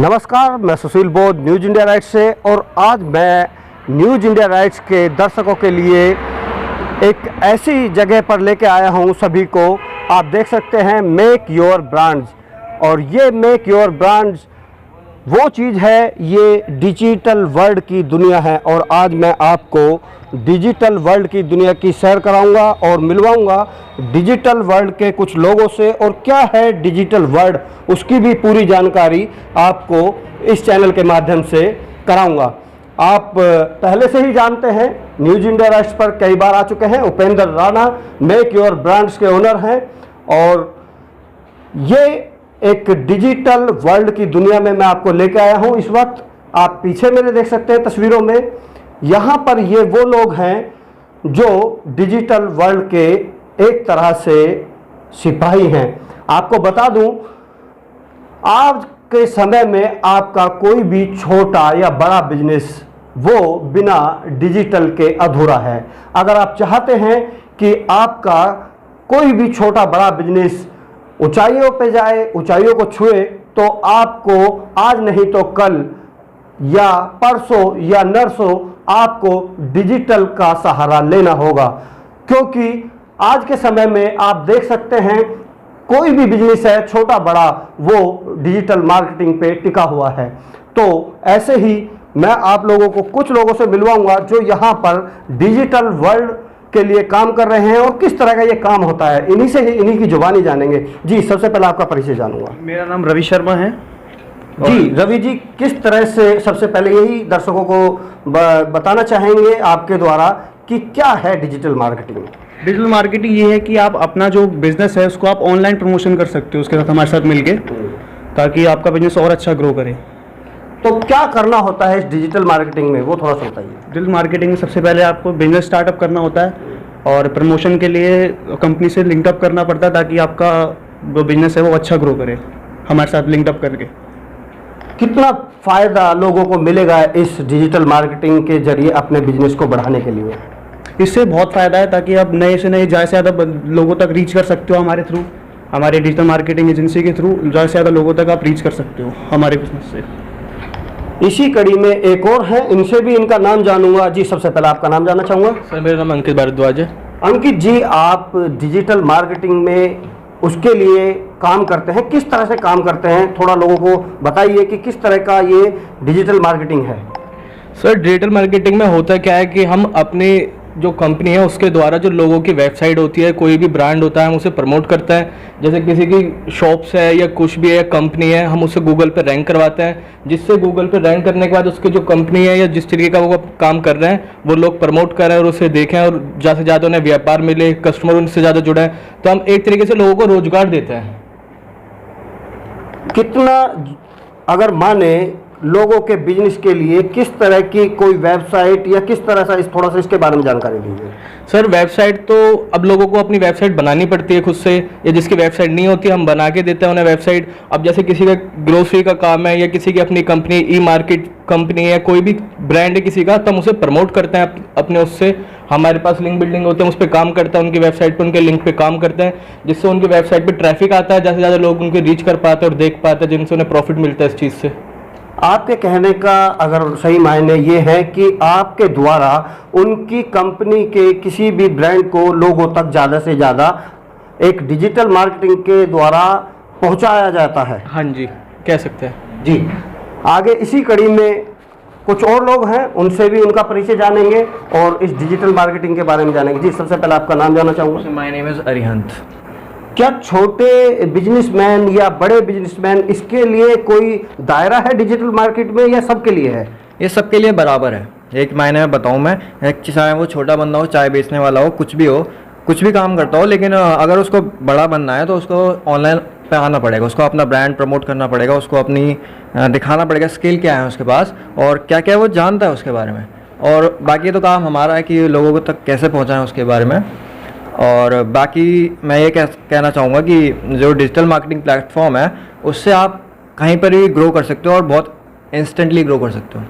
नमस्कार, मैं सुशील बोध न्यूज़ इंडिया राइट्स से। और आज मैं न्यूज़ इंडिया राइट्स के दर्शकों के लिए एक ऐसी जगह पर लेके आया हूं सभी को। आप देख सकते हैं मेक योर ब्रांड्स, और ये मेक योर ब्रांड्स वो चीज़ है, ये डिजिटल वर्ल्ड की दुनिया है। और आज मैं आपको डिजिटल वर्ल्ड की दुनिया की सैर कराऊंगा और मिलवाऊंगा डिजिटल वर्ल्ड के कुछ लोगों से, और क्या है डिजिटल वर्ल्ड उसकी भी पूरी जानकारी आपको इस चैनल के माध्यम से कराऊंगा। आप पहले से ही जानते हैं, न्यूज़ इंडिया राइट्स पर कई बार आ चुके हैं। Upendra Rana make your brands के ओनर हैं, और ये एक डिजिटल वर्ल्ड की दुनिया में मैं आपको लेके आया हूं। इस वक्त आप पीछे मेरे देख सकते हैं तस्वीरों में, यहाँ पर ये वो लोग हैं जो डिजिटल वर्ल्ड के एक तरह से सिपाही हैं। आपको बता दूं, आज के समय में आपका कोई भी छोटा या बड़ा बिजनेस वो बिना डिजिटल के अधूरा है। अगर आप चाहते हैं कि आपका कोई भी छोटा बड़ा बिजनेस ऊंचाइयों पे जाए, ऊंचाइयों को छुए, तो आपको आज नहीं तो कल या परसों या नरसों आपको डिजिटल का सहारा लेना होगा। क्योंकि आज के समय में आप देख सकते हैं कोई भी बिजनेस है, छोटा बड़ा, वो डिजिटल मार्केटिंग पे टिका हुआ है। तो ऐसे ही मैं आप लोगों को कुछ लोगों से मिलवाऊंगा जो यहाँ पर डिजिटल वर्ल्ड के लिए काम कर रहे हैं और किस तरह का ये काम होता है। इन्हीं से ही, इन्हीं की जुबानी जानेंगे। जी, सबसे पहले आपका परिचय जानूंगा। मेरा नाम रवि शर्मा है। जी रवि जी, किस तरह से, सबसे पहले यही दर्शकों को बताना चाहेंगे आपके द्वारा कि क्या है डिजिटल मार्केटिंग। डिजिटल मार्केटिंग ये है कि आप अपना जो बिजनेस है उसको आप ऑनलाइन प्रमोशन कर सकते हो उसके साथ, हमारे साथ मिलके, ताकि आपका बिजनेस और अच्छा ग्रो करे। तो क्या करना होता है इस डिजिटल मार्केटिंग में, वो थोड़ा सा बताइए। डिजिटल मार्केटिंग में सबसे पहले आपको बिजनेस स्टार्टअप करना होता है, और प्रमोशन के लिए कंपनी से लिंकअप करना पड़ता है ताकि आपका जो बिजनेस है वो अच्छा ग्रो करे हमारे साथ लिंकअप करके। कितना फ़ायदा लोगों को मिलेगा इस डिजिटल मार्केटिंग के जरिए अपने बिजनेस को बढ़ाने के लिए? इससे बहुत फ़ायदा है, ताकि आप नए से नए ज़्यादा से ज़्यादा लोगों तक रीच कर सकते हो हमारे थ्रू, हमारे डिजिटल मार्केटिंग एजेंसी के थ्रू ज़्यादा से ज़्यादा लोगों तक आप रीच कर सकते हो हमारे बिजनेस से। इसी कड़ी में एक और है, इनसे भी इनका नाम जानूंगा। जी, सबसे पहले आपका नाम जानना चाहूँगा। सर, मेरा नाम अंकित भारद्वाज है। अंकित जी, आप डिजिटल मार्केटिंग में उसके लिए काम करते हैं, किस तरह से काम करते हैं, थोड़ा लोगों को बताइए कि किस तरह का ये डिजिटल मार्केटिंग है। सर, डिजिटल मार्केटिंग में होता क्या है कि हम अपनी जो कंपनी है उसके द्वारा जो लोगों की वेबसाइट होती है, कोई भी ब्रांड होता है, हम उसे प्रमोट करते हैं। जैसे किसी की शॉप्स है या कुछ भी है, कंपनी है, हम उसे गूगल पे रैंक करवाते हैं, जिससे गूगल पे रैंक करने के बाद उसकी जो कंपनी है या जिस तरीके का वो काम कर रहे हैं वो लोग प्रमोट कर रहे हैं और उसे देखें, और ज़्यादा से ज़्यादा उन्हें व्यापार मिले, कस्टमर उनसे ज़्यादा जुड़े, तो हम एक तरीके से लोगों को रोजगार देते हैं। कितना, अगर माने लोगों के बिजनेस के लिए किस तरह की कोई वेबसाइट या किस तरह से, थोड़ा सा इसके बारे में जानकारी दीजिए। सर, वेबसाइट तो अब लोगों को अपनी वेबसाइट बनानी पड़ती है खुद से, या जिसकी वेबसाइट नहीं होती हम बना के देते हैं उन्हें वेबसाइट। अब जैसे किसी का ग्रोसरी का काम है या किसी की अपनी कंपनी ई मार्केट कंपनी है, कोई भी ब्रांड है किसी का, तो हम उसे प्रमोट करते हैं अपने उससे। हमारे पास लिंक बिल्डिंग होते हैं, उस पर काम करते हैं, उनकी वेबसाइट पर उनके लिंक पे काम करते हैं, जिससे उनकी वेबसाइट पर ट्रैफिक आता है, ज़्यादा से ज़्यादा लोग उनके रीच कर पाते हैं और देख पाते हैं, जिनसे उन्हें प्रॉफिट मिलता है इस चीज़ से। आपके कहने का अगर सही मायने ये है कि आपके द्वारा उनकी कंपनी के किसी भी ब्रांड को लोगों तक ज़्यादा से ज़्यादा एक डिजिटल मार्केटिंग के द्वारा पहुंचाया जाता है। हाँ जी, कह सकते हैं। जी, आगे इसी कड़ी में कुछ और लोग हैं, उनसे भी उनका परिचय जानेंगे और इस डिजिटल मार्केटिंग के बारे में जानेंगे। जी, सबसे पहले आपका नाम जानना चाहूँगा। My name is Arihant. क्या छोटे बिजनेसमैन या बड़े बिजनेसमैन, इसके लिए कोई दायरा है डिजिटल मार्केट में, या सबके लिए है? ये सबके लिए बराबर है। एक मायने में बताऊँ मैं, चाहे वो छोटा बंदा हो, चाय बेचने वाला हो, कुछ भी हो, कुछ भी काम करता हो, लेकिन अगर उसको बड़ा बनना है तो उसको ऑनलाइन पे आना पड़ेगा, उसको अपना ब्रांड प्रमोट करना पड़ेगा, उसको अपनी दिखाना पड़ेगा स्किल क्या है उसके पास और क्या क्या वो जानता है उसके बारे में। और बाकी तो काम हमारा है कि लोगों को तक कैसे पहुँचाएँ उसके बारे में। और बाकी मैं ये कहना चाहूँगा कि जो डिजिटल मार्केटिंग प्लेटफॉर्म है उससे आप कहीं पर भी ग्रो कर सकते हो और बहुत इंस्टेंटली ग्रो कर सकते हो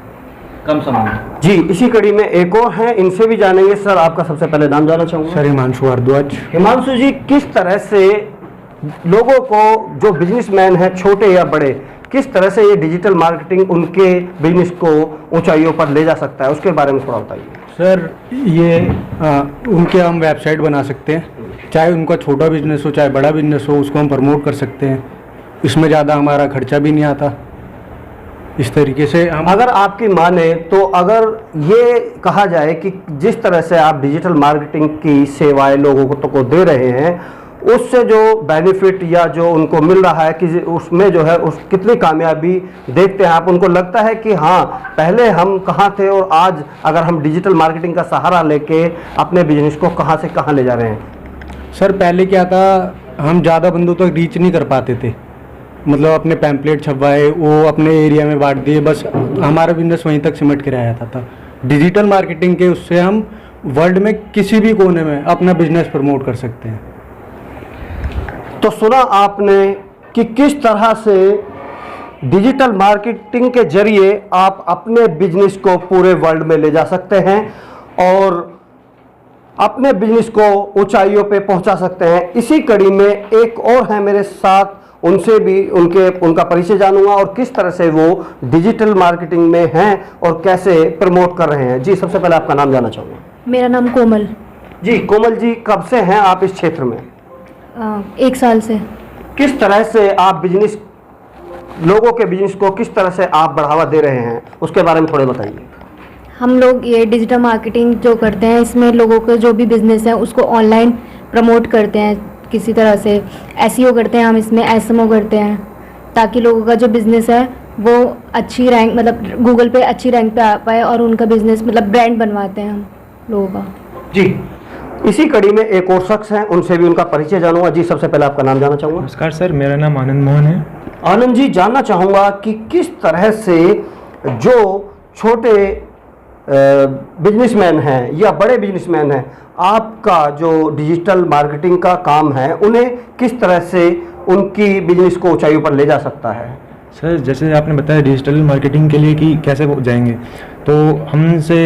कम समय में। जी, इसी कड़ी में एक और हैं, इनसे भी जानेंगे। सर, आपका सबसे पहले नाम जानना चाहूँगा। सर, हिमांशु भारद्वाज। हिमांशु जी, किस तरह से लोगों को, जो बिजनेसमैन है छोटे या बड़े, किस तरह से ये डिजिटल मार्केटिंग उनके बिजनेस को ऊंचाइयों पर ले जा सकता है, उसके बारे में थोड़ा बताइए। सर ये उनके हम वेबसाइट बना सकते हैं, चाहे उनका छोटा बिजनेस हो चाहे बड़ा बिजनेस हो, उसको हम प्रमोट कर सकते हैं। इसमें ज़्यादा हमारा खर्चा भी नहीं आता। इस तरीके से हम अगर आपकी माने तो अगर ये कहा जाए कि जिस तरह से आप डिजिटल मार्केटिंग की सेवाएं लोगों को दे रहे हैं, उससे जो बेनिफिट या जो उनको मिल रहा है कि उसमें जो है उस कितनी कामयाबी देखते हैं आप, उनको लगता है कि हाँ पहले हम कहाँ थे और आज अगर हम डिजिटल मार्केटिंग का सहारा लेके अपने बिजनेस को कहाँ से कहाँ ले जा रहे हैं? सर पहले क्या था, हम ज़्यादा बंदों तक रीच नहीं कर पाते थे। मतलब अपने पैम्पलेट छपवाए, वो अपने एरिया में बांट दिए, बस हमारा बिजनेस वहीं तक सिमट के रह जाता था। डिजिटल मार्केटिंग के उससे हम वर्ल्ड में किसी भी कोने में अपना बिजनेस प्रमोट कर सकते हैं। तो सुना आपने कि किस तरह से डिजिटल मार्केटिंग के जरिए आप अपने बिजनेस को पूरे वर्ल्ड में ले जा सकते हैं और अपने बिजनेस को ऊंचाइयों पे पहुंचा सकते हैं। इसी कड़ी में एक और है मेरे साथ, उनसे भी उनका परिचय जानूंगा और किस तरह से वो डिजिटल मार्केटिंग में हैं और कैसे प्रमोट कर रहे हैं। जी, सबसे पहले आपका नाम जानना चाहूँगा। मेरा नाम कोमल। जी कोमल जी, कब से हैं आप इस क्षेत्र में? 1 साल से। किस तरह से आप बिजनेस, लोगों के बिजनेस को किस तरह से आप बढ़ावा दे रहे हैं, उसके बारे में थोड़े बताइए। हम लोग ये डिजिटल मार्केटिंग जो करते हैं, इसमें लोगों का जो भी बिजनेस है उसको ऑनलाइन प्रमोट करते हैं। किसी तरह से एसईओ करते हैं, हम इसमें एसएमओ करते हैं, ताकि लोगों का जो बिज़नेस है वो अच्छी रैंक, मतलब गूगल पे अच्छी रैंक पे आ पाए और उनका बिज़नेस मतलब ब्रांड बनवाते हैं हम लोगों का। जी, इसी कड़ी में एक और शख्स हैं, उनसे भी उनका परिचय जानूंगा। जी, सबसे पहले आपका नाम जानना चाहूँगा। नमस्कार सर, मेरा नाम आनंद मोहन है। आनंद जी, जानना चाहूँगा कि किस तरह से जो छोटे बिजनेसमैन हैं या बड़े बिजनेसमैन हैं, आपका जो डिजिटल मार्केटिंग का काम है, उन्हें किस तरह से उनकी बिजनेस को ऊंचाइयों पर ले जा सकता है? सर जैसे आपने बताया डिजिटल मार्केटिंग के लिए कि कैसे वो जाएंगे, तो हमसे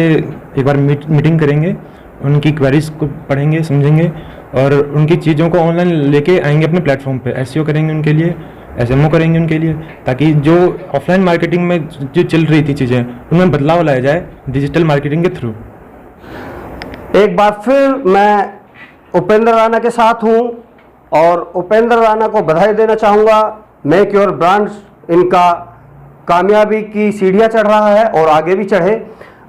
एक बार मीटिंग करेंगे, उनकी क्वेरीज को पढ़ेंगे, समझेंगे और उनकी चीज़ों को ऑनलाइन लेके आएंगे अपने प्लेटफॉर्म पे। एसईओ करेंगे उनके लिए, एसएमओ करेंगे उनके लिए, ताकि जो ऑफलाइन मार्केटिंग में जो चल रही थी चीज़ें, उनमें बदलाव लाया जाए डिजिटल मार्केटिंग के थ्रू। एक बार फिर मैं उपेंद्र राणा के साथ हूं और उपेंद्र राणा को बधाई देना चाहूँगा। मेक योर ब्रांड्स इनका कामयाबी की सीढ़ियाँ चढ़ रहा है और आगे भी चढ़े।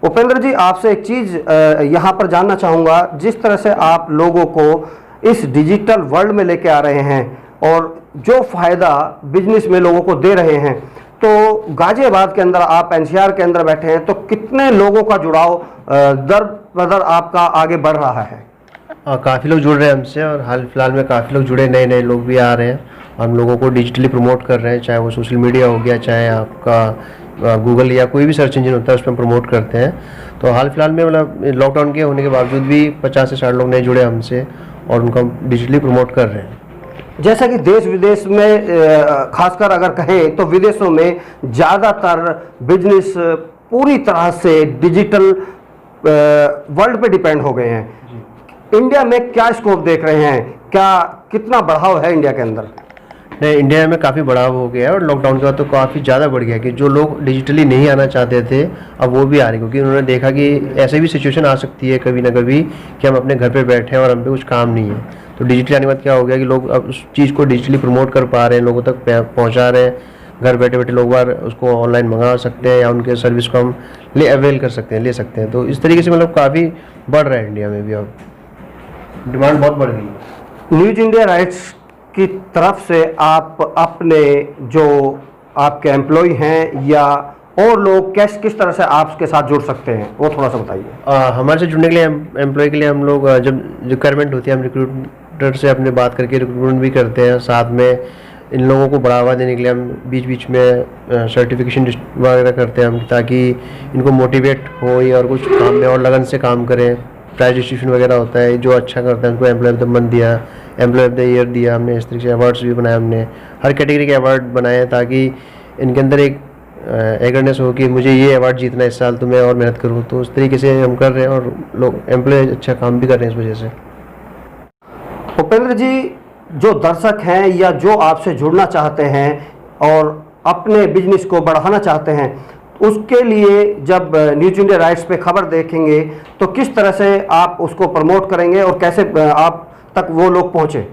उपेंद्र जी, आपसे एक चीज़ यहाँ पर जानना चाहूँगा, जिस तरह से आप लोगों को इस डिजिटल वर्ल्ड में लेके आ रहे हैं और जो फ़ायदा बिजनेस में लोगों को दे रहे हैं, तो गाजियाबाद के अंदर आप एनसीआर के अंदर बैठे हैं, तो कितने लोगों का जुड़ाव दर बदर आपका आगे बढ़ रहा है? काफ़ी लोग जुड़ रहे हैं हमसे और हाल फिलहाल में काफ़ी लोग जुड़े, नए नए लोग भी आ रहे हैं। हम लोगों को डिजिटली प्रमोट कर रहे हैं, चाहे वो सोशल मीडिया हो गया, चाहे आपका गूगल या कोई भी सर्च इंजन होता है उसमें प्रमोट करते हैं। तो हाल फिलहाल में मतलब लॉकडाउन के होने के बावजूद भी 50 से 60 लोग नए जुड़े हमसे और उनको डिजिटली प्रमोट कर रहे हैं। जैसा कि देश विदेश में खासकर अगर कहें तो विदेशों में ज़्यादातर बिजनेस पूरी तरह से डिजिटल वर्ल्ड पे डिपेंड हो गए हैं। इंडिया में क्या स्कोप देख रहे हैं, कितना बढ़ाव है इंडिया के अंदर? नहीं, इंडिया में काफ़ी बढ़ाव हो गया है और लॉकडाउन के बाद तो काफ़ी ज़्यादा बढ़ गया कि जो लोग डिजिटली नहीं आना चाहते थे अब वो भी आ रहे हैं, क्योंकि उन्होंने देखा कि ऐसे भी सिचुएशन आ सकती है कभी ना कभी कि हम अपने घर पे बैठे हैं और हम पे कुछ काम नहीं है। तो डिजिटली आने के बाद क्या हो गया कि लोग अब उस चीज़ को डिजिटली प्रमोट कर पा रहे हैं, लोगों तक पहुँचा रहे हैं। घर बैठे बैठे लोग बार उसको ऑनलाइन मंगा सकते हैं या उनके सर्विस को हम अवेल कर सकते हैं, ले सकते हैं। तो इस तरीके से मतलब काफ़ी बढ़ रहा है इंडिया में भी, अब डिमांड बहुत बढ़ गई है। न्यूज इंडिया राइट्स की तरफ से आप अपने जो आपके एम्प्लॉय हैं या और लोग किस तरह से आपके साथ जुड़ सकते हैं, वो थोड़ा सा बताइए। हमारे से जुड़ने के लिए एम्प्लॉय के लिए हम लोग जब रिक्वायरमेंट होती है हम रिक्रूटर से अपने बात करके रिक्रूटमेंट भी करते हैं। साथ में इन लोगों को बढ़ावा देने के लिए हम बीच बीच में सर्टिफिकेशन वगैरह करते हैं हम, ताकि इनको मोटिवेट हो और कुछ काम में और लगन से काम करें। प्राइज डिस्ट्रीब्यूशन वगैरह होता है, जो अच्छा करता है उनको एम्प्लॉय ऑफ द मंथ दिया, एम्प्लॉय ऑफ द ईयर दिया हमने। इस तरीके से अवार्ड्स भी बनाए हमने, हर कैटेगरी के अवार्ड बनाए ताकि इनके अंदर एक एगरनेस हो कि मुझे ये अवार्ड जीतना है इस साल, तो मैं और मेहनत करूँ। तो उस तरीके से हम कर रहे हैं और लोग एम्प्लॉय अच्छा काम भी कर रहे हैं इस वजह से। उपेंद्र जी, जो दर्शक हैं या जो आपसे जुड़ना चाहते हैं और अपने बिजनेस को बढ़ाना चाहते हैं, उसके लिए जब न्यूज इंडिया राइट्स पे खबर देखेंगे तो किस तरह से आप उसको प्रमोट करेंगे और कैसे आप तक वो लोग पहुँचे?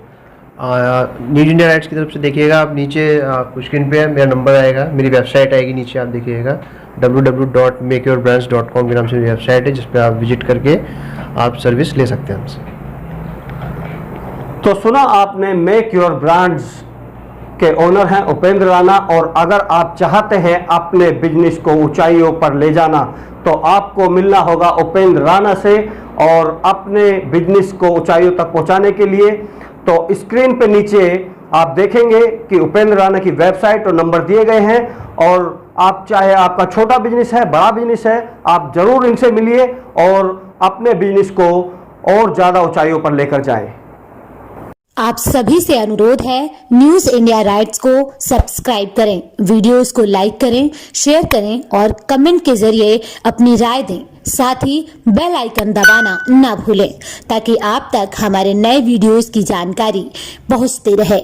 न्यूज इंडिया राइट्स की तरफ से देखिएगा आप, नीचे आपको स्क्रीन पे मेरा नंबर आएगा, मेरी वेबसाइट आएगी, नीचे आप देखिएगा www.makeyourbrand's.com के नाम से मेरी वेबसाइट है, जिस पे आप विजिट करके आप सर्विस ले सकते हैं हमसे। तो सुना आपने, मेक योर ब्रांड्स के ओनर हैं उपेंद्र राणा, और अगर आप चाहते हैं अपने बिजनेस को ऊंचाइयों पर ले जाना तो आपको मिलना होगा उपेंद्र राणा से, और अपने बिजनेस को ऊंचाइयों तक पहुंचाने के लिए तो स्क्रीन पे नीचे आप देखेंगे कि उपेंद्र राणा की वेबसाइट और नंबर दिए गए हैं, और आप चाहे आपका छोटा बिजनेस है, बड़ा बिजनेस है, आप जरूर इनसे मिलिए और अपने बिजनेस को और ज़्यादा ऊंचाइयों पर लेकर जाएं। आप सभी से अनुरोध है, न्यूज इंडिया राइट्स को सब्सक्राइब करें, वीडियोस को लाइक करें, शेयर करें और कमेंट के जरिए अपनी राय दें। साथ ही बेल आइकन दबाना ना भूलें ताकि आप तक हमारे नए वीडियोस की जानकारी पहुंचती रहे।